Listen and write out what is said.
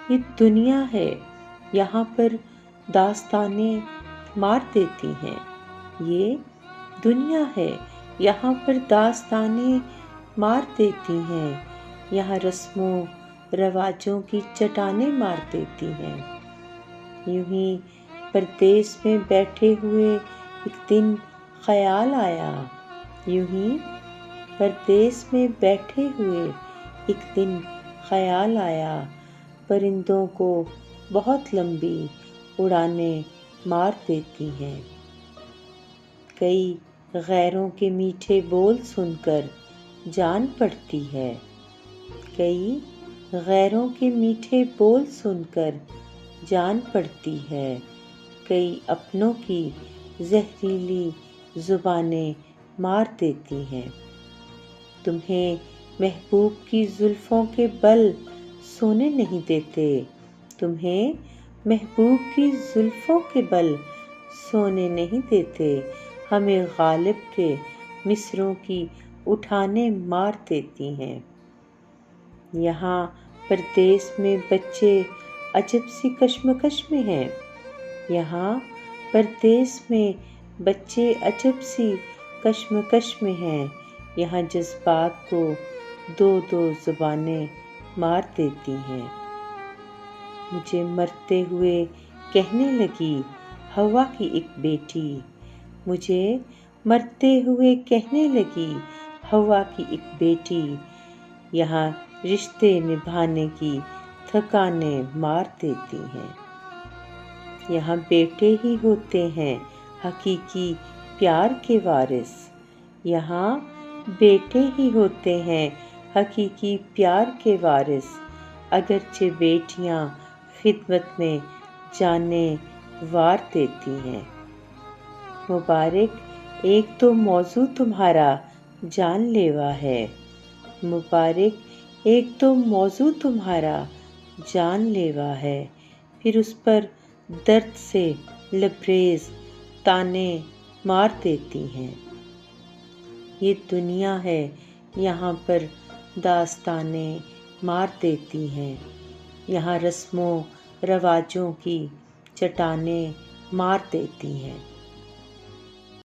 یہ دنیا ہے، یہاں پر داستانیں مار دیتی ہیں۔ یہ دنیا ہے، یہاں پر داستانیں مار دیتی ہیں، یہاں رسموں رواجوں کی چٹانیں مار دیتی ہیں۔ یوں ہی پردیس میں بیٹھے ہوئے ایک دن خیال آیا، یوں ہی پردیس میں بیٹھے ہوئے ایک دن خیال آیا، پرندوں کو بہت لمبی اڑانیں مار دیتی ہیں۔ کئی غیروں کے میٹھے بول سن کر جان پڑتی ہے، کئی غیروں کے میٹھے بول سن کر جان پڑتی ہے، کئی اپنوں کی زہریلی زبانیں مار دیتی ہیں۔ تمہیں محبوب کی زلفوں کے بل سونے نہیں دیتے، تمہیں محبوب کی زلفوں کے بل سونے نہیں دیتے، ہمیں غالب کے مصروں کی اٹھانیں مار دیتی ہیں۔ یہاں پردیس میں بچے عجب سی کشمکش میں ہیں، یہاں پردیس میں بچے عجب سی کشمکش میں ہیں، یہاں جذبات کو دو دو زبانیں مار دیتی ہیں۔ مجھے مرتے ہوئے کہنے لگی حوا کی ایک بیٹی، مجھے مرتے ہوئے کہنے لگی حوا کی ایک بیٹی، یہاں رشتے نبھانے کی تھکانیں مار دیتی ہیں۔ یہاں بیٹے ہی ہوتے ہیں حقیقی پیار کے وارث، یہاں بیٹے ہی ہوتے ہیں حقیقی پیار کے وارث، اگرچہ بیٹیاں خدمت میں جانیں وار دیتی ہیں۔ مبارک ایک تو موضوع تمہارا جان لیوا ہے، مبارک ایک تو موضوع تمہارا جان لیوا ہے، پھر اس پر درد سے لبریز تانے مار دیتی ہیں۔ یہ دنیا ہے، یہاں پر داستانیں مار دیتی ہیں، یہاں رسموں رواجوں کی چٹانیں مار دیتی ہیں۔